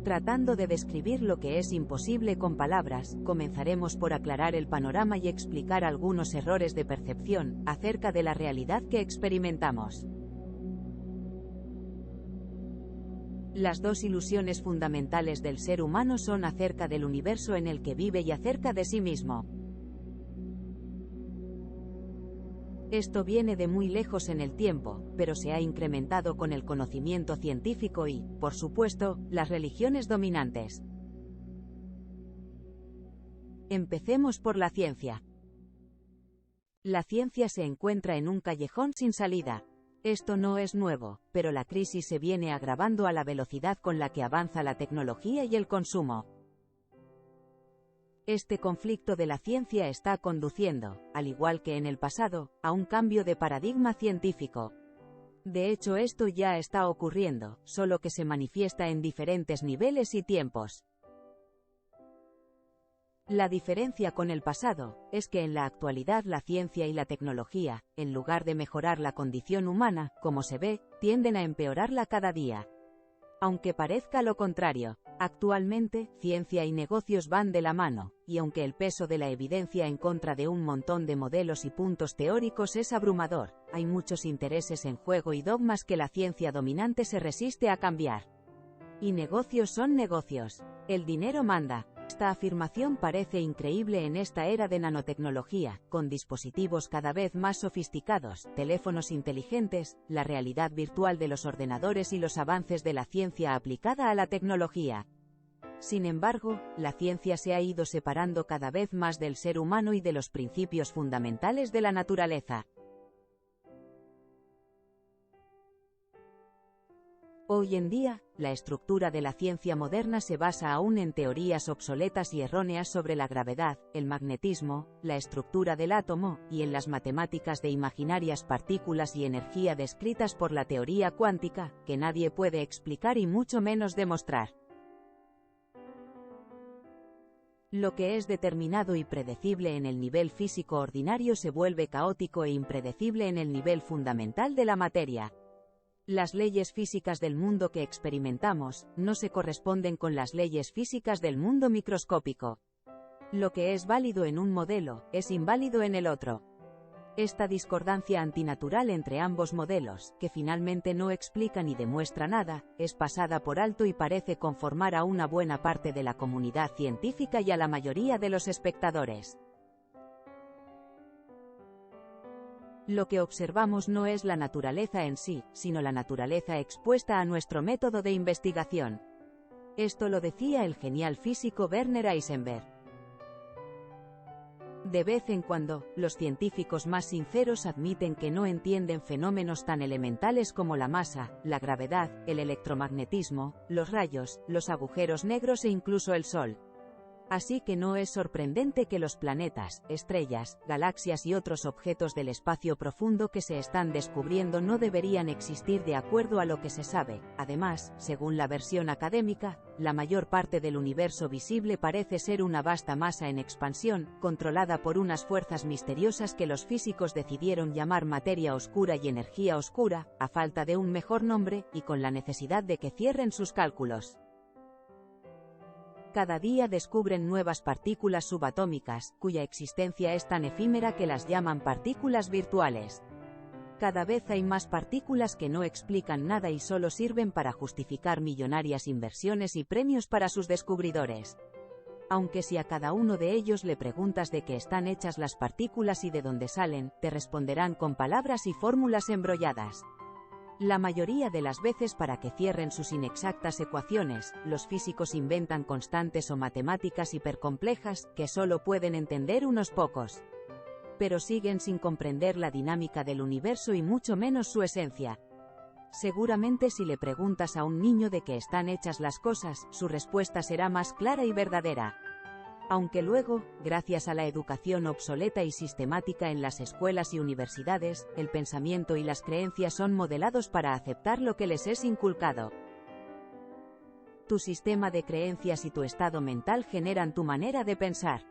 Tratando de describir lo que es imposible con palabras, comenzaremos por aclarar el panorama y explicar algunos errores de percepción acerca de la realidad que experimentamos. Las dos ilusiones fundamentales del ser humano son acerca del universo en el que vive y acerca de sí mismo. Esto viene de muy lejos en el tiempo, pero se ha incrementado con el conocimiento científico y, por supuesto, las religiones dominantes. Empecemos por la ciencia. La ciencia se encuentra en un callejón sin salida. Esto no es nuevo, pero la crisis se viene agravando a la velocidad con la que avanza la tecnología y el consumo. Este conflicto de la ciencia está conduciendo, al igual que en el pasado, a un cambio de paradigma científico. De hecho, esto ya está ocurriendo, solo que se manifiesta en diferentes niveles y tiempos. La diferencia con el pasado es que en la actualidad la ciencia y la tecnología, en lugar de mejorar la condición humana, como se ve, tienden a empeorarla cada día. Aunque parezca lo contrario, actualmente, ciencia y negocios van de la mano, y aunque el peso de la evidencia en contra de un montón de modelos y puntos teóricos es abrumador, hay muchos intereses en juego y dogmas que la ciencia dominante se resiste a cambiar. Y negocios son negocios. El dinero manda. Esta afirmación parece increíble en esta era de nanotecnología, con dispositivos cada vez más sofisticados, teléfonos inteligentes, la realidad virtual de los ordenadores y los avances de la ciencia aplicada a la tecnología. Sin embargo, la ciencia se ha ido separando cada vez más del ser humano y de los principios fundamentales de la naturaleza. Hoy en día, la estructura de la ciencia moderna se basa aún en teorías obsoletas y erróneas sobre la gravedad, el magnetismo, la estructura del átomo, y en las matemáticas de imaginarias partículas y energía descritas por la teoría cuántica, que nadie puede explicar y mucho menos demostrar. Lo que es determinado y predecible en el nivel físico ordinario se vuelve caótico e impredecible en el nivel fundamental de la materia. Las leyes físicas del mundo que experimentamos no se corresponden con las leyes físicas del mundo microscópico. Lo que es válido en un modelo es inválido en el otro. Esta discordancia antinatural entre ambos modelos, que finalmente no explica ni demuestra nada, es pasada por alto y parece conformar a una buena parte de la comunidad científica y a la mayoría de los espectadores. Lo que observamos no es la naturaleza en sí, sino la naturaleza expuesta a nuestro método de investigación. Esto lo decía el genial físico Werner Heisenberg. De vez en cuando, los científicos más sinceros admiten que no entienden fenómenos tan elementales como la masa, la gravedad, el electromagnetismo, los rayos, los agujeros negros e incluso el Sol. Así que no es sorprendente que los planetas, estrellas, galaxias y otros objetos del espacio profundo que se están descubriendo no deberían existir de acuerdo a lo que se sabe. Además, según la versión académica, la mayor parte del universo visible parece ser una vasta masa en expansión, controlada por unas fuerzas misteriosas que los físicos decidieron llamar materia oscura y energía oscura, a falta de un mejor nombre, y con la necesidad de que cierren sus cálculos. Cada día descubren nuevas partículas subatómicas, cuya existencia es tan efímera que las llaman partículas virtuales. Cada vez hay más partículas que no explican nada y solo sirven para justificar millonarias inversiones y premios para sus descubridores. Aunque si a cada uno de ellos le preguntas de qué están hechas las partículas y de dónde salen, te responderán con palabras y fórmulas embrolladas. La mayoría de las veces para que cierren sus inexactas ecuaciones, los físicos inventan constantes o matemáticas hipercomplejas, que solo pueden entender unos pocos. Pero siguen sin comprender la dinámica del universo y mucho menos su esencia. Seguramente si le preguntas a un niño de qué están hechas las cosas, su respuesta será más clara y verdadera. Aunque luego, gracias a la educación obsoleta y sistemática en las escuelas y universidades, el pensamiento y las creencias son modelados para aceptar lo que les es inculcado. Tu sistema de creencias y tu estado mental generan tu manera de pensar.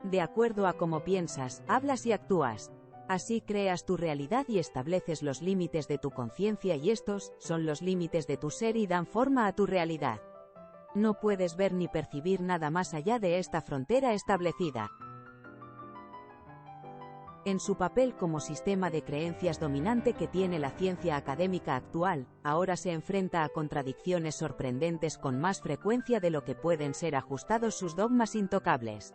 De acuerdo a cómo piensas, hablas y actúas. Así creas tu realidad y estableces los límites de tu conciencia y estos son los límites de tu ser y dan forma a tu realidad. No puedes ver ni percibir nada más allá de esta frontera establecida. En su papel como sistema de creencias dominante que tiene la ciencia académica actual, ahora se enfrenta a contradicciones sorprendentes con más frecuencia de lo que pueden ser ajustados sus dogmas intocables.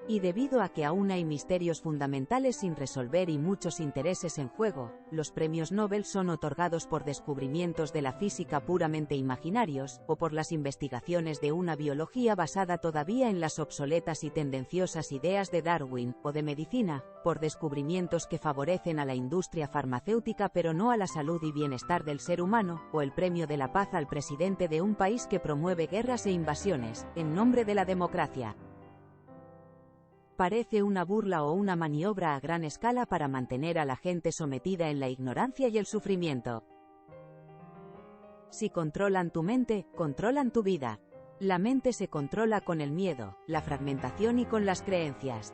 Y debido a que aún hay misterios fundamentales sin resolver y muchos intereses en juego, los premios Nobel son otorgados por descubrimientos de la física puramente imaginarios, o por las investigaciones de una biología basada todavía en las obsoletas y tendenciosas ideas de Darwin, o de medicina, por descubrimientos que favorecen a la industria farmacéutica pero no a la salud y bienestar del ser humano, o el premio de la paz al presidente de un país que promueve guerras e invasiones, en nombre de la democracia. Parece una burla o una maniobra a gran escala para mantener a la gente sometida en la ignorancia y el sufrimiento. Si controlan tu mente, controlan tu vida. La mente se controla con el miedo, la fragmentación y con las creencias.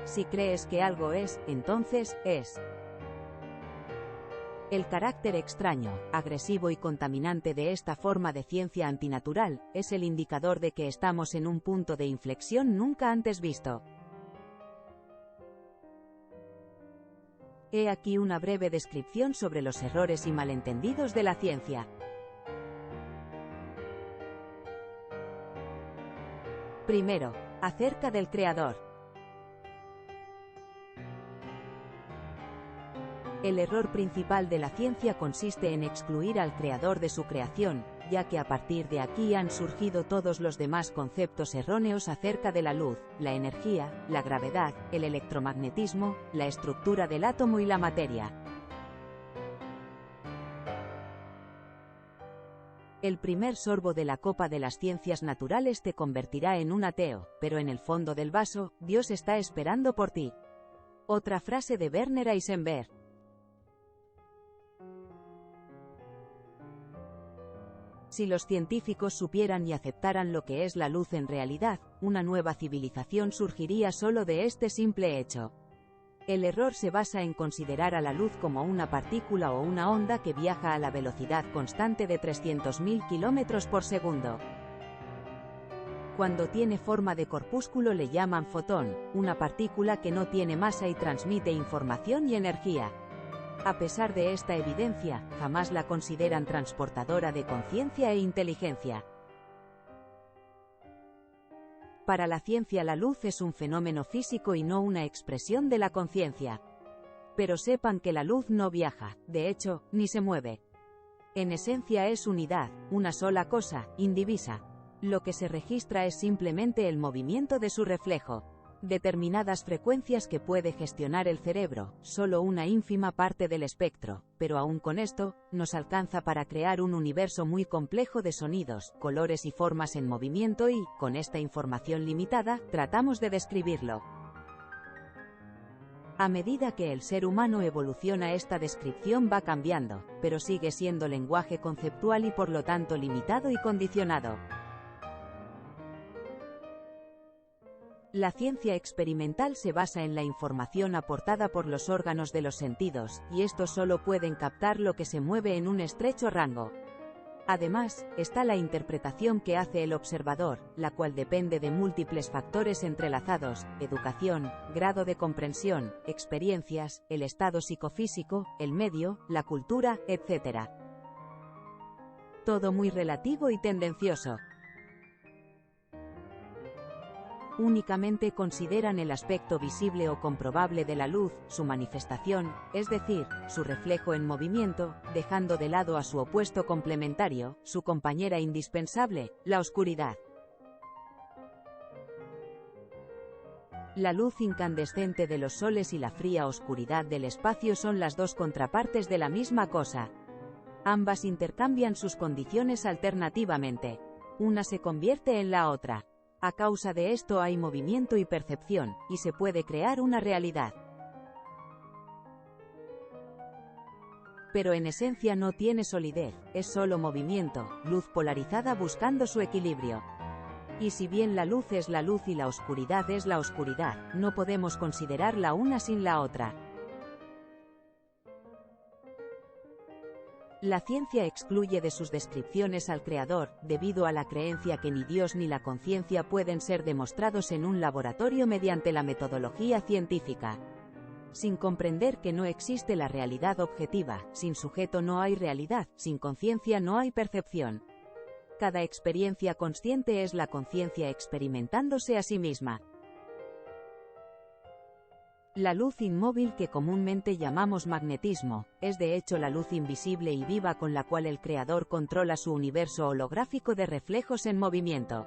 Si crees que algo es, entonces, es. El carácter extraño, agresivo y contaminante de esta forma de ciencia antinatural, es el indicador de que estamos en un punto de inflexión nunca antes visto. He aquí una breve descripción sobre los errores y malentendidos de la ciencia. Primero, acerca del creador. El error principal de la ciencia consiste en excluir al creador de su creación, ya que a partir de aquí han surgido todos los demás conceptos erróneos acerca de la luz, la energía, la gravedad, el electromagnetismo, la estructura del átomo y la materia. El primer sorbo de la copa de las ciencias naturales te convertirá en un ateo, pero en el fondo del vaso, Dios está esperando por ti. Otra frase de Werner Heisenberg. Si los científicos supieran y aceptaran lo que es la luz en realidad, una nueva civilización surgiría solo de este simple hecho. El error se basa en considerar a la luz como una partícula o una onda que viaja a la velocidad constante de 300.000 km por segundo. Cuando tiene forma de corpúsculo le llaman fotón, una partícula que no tiene masa y transmite información y energía. A pesar de esta evidencia, jamás la consideran transportadora de conciencia e inteligencia. Para la ciencia la luz es un fenómeno físico y no una expresión de la conciencia. Pero sepan que la luz no viaja, de hecho, ni se mueve. En esencia es unidad, una sola cosa, indivisa. Lo que se registra es simplemente el movimiento de su reflejo. Determinadas frecuencias que puede gestionar el cerebro, solo una ínfima parte del espectro, pero aún con esto, nos alcanza para crear un universo muy complejo de sonidos, colores y formas en movimiento y, con esta información limitada, tratamos de describirlo. A medida que el ser humano evoluciona esta descripción va cambiando, pero sigue siendo lenguaje conceptual y por lo tanto limitado y condicionado. La ciencia experimental se basa en la información aportada por los órganos de los sentidos, y estos solo pueden captar lo que se mueve en un estrecho rango. Además, está la interpretación que hace el observador, la cual depende de múltiples factores entrelazados: educación, grado de comprensión, experiencias, el estado psicofísico, el medio, la cultura, etc. Todo muy relativo y tendencioso. Únicamente consideran el aspecto visible o comprobable de la luz, su manifestación, es decir, su reflejo en movimiento, dejando de lado a su opuesto complementario, su compañera indispensable, la oscuridad. La luz incandescente de los soles y la fría oscuridad del espacio son las dos contrapartes de la misma cosa. Ambas intercambian sus condiciones alternativamente. Una se convierte en la otra. A causa de esto hay movimiento y percepción, y se puede crear una realidad. Pero en esencia no tiene solidez, es solo movimiento, luz polarizada buscando su equilibrio. Y si bien la luz es la luz y la oscuridad es la oscuridad, no podemos considerar la una sin la otra. La ciencia excluye de sus descripciones al Creador, debido a la creencia que ni Dios ni la conciencia pueden ser demostrados en un laboratorio mediante la metodología científica. Sin comprender que no existe la realidad objetiva, sin sujeto no hay realidad, sin conciencia no hay percepción. Cada experiencia consciente es la conciencia experimentándose a sí misma. La luz inmóvil que comúnmente llamamos magnetismo, es de hecho la luz invisible y viva con la cual el Creador controla su universo holográfico de reflejos en movimiento.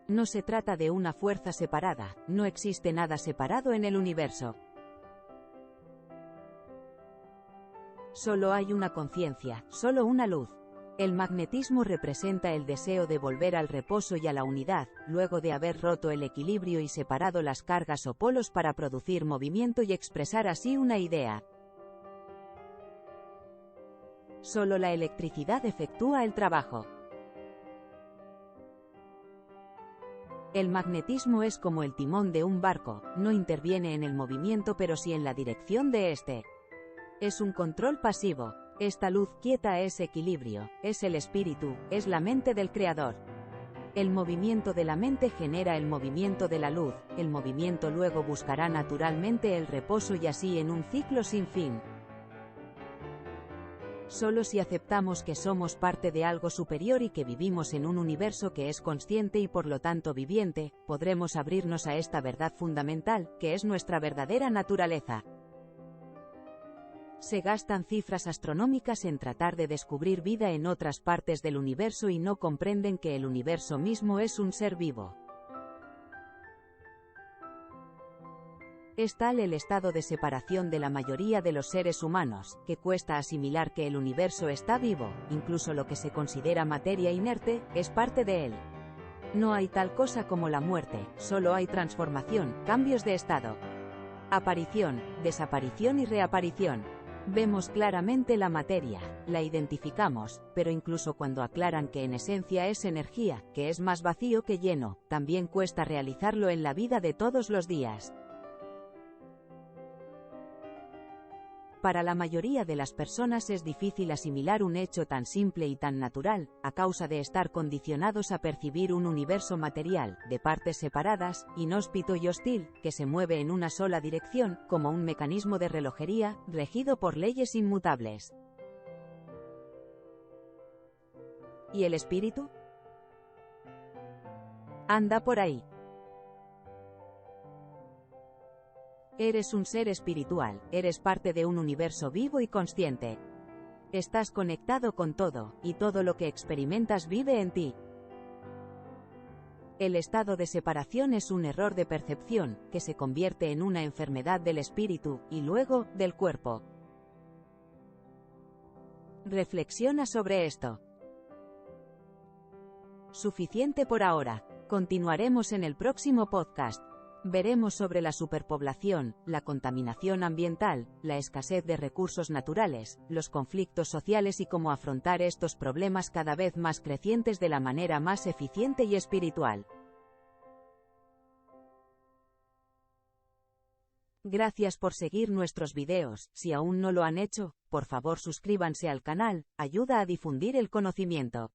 No se trata de una fuerza separada, no existe nada separado en el universo. Solo hay una conciencia, solo una luz. El magnetismo representa el deseo de volver al reposo y a la unidad, luego de haber roto el equilibrio y separado las cargas o polos para producir movimiento y expresar así una idea. Solo la electricidad efectúa el trabajo. El magnetismo es como el timón de un barco, no interviene en el movimiento pero sí en la dirección de este. Es un control pasivo. Esta luz quieta es equilibrio, es el espíritu, es la mente del Creador. El movimiento de la mente genera el movimiento de la luz, el movimiento luego buscará naturalmente el reposo y así en un ciclo sin fin. Solo si aceptamos que somos parte de algo superior y que vivimos en un universo que es consciente y por lo tanto viviente, podremos abrirnos a esta verdad fundamental, que es nuestra verdadera naturaleza. Se gastan cifras astronómicas en tratar de descubrir vida en otras partes del universo y no comprenden que el universo mismo es un ser vivo. Es tal el estado de separación de la mayoría de los seres humanos, que cuesta asimilar que el universo está vivo, incluso lo que se considera materia inerte, es parte de él. No hay tal cosa como la muerte, solo hay transformación, cambios de estado. Aparición, desaparición y reaparición. Vemos claramente la materia, la identificamos, pero incluso cuando aclaran que en esencia es energía, que es más vacío que lleno, también cuesta realizarlo en la vida de todos los días. Para la mayoría de las personas es difícil asimilar un hecho tan simple y tan natural, a causa de estar condicionados a percibir un universo material, de partes separadas, inhóspito y hostil, que se mueve en una sola dirección, como un mecanismo de relojería, regido por leyes inmutables. ¿Y el espíritu? Anda por ahí. Eres un ser espiritual, eres parte de un universo vivo y consciente. Estás conectado con todo, y todo lo que experimentas vive en ti. El estado de separación es un error de percepción, que se convierte en una enfermedad del espíritu, y luego, del cuerpo. Reflexiona sobre esto. Suficiente por ahora. Continuaremos en el próximo podcast. Veremos sobre la superpoblación, la contaminación ambiental, la escasez de recursos naturales, los conflictos sociales y cómo afrontar estos problemas cada vez más crecientes de la manera más eficiente y espiritual. Gracias por seguir nuestros videos. Si aún no lo han hecho, por favor suscríbanse al canal, ayuda a difundir el conocimiento.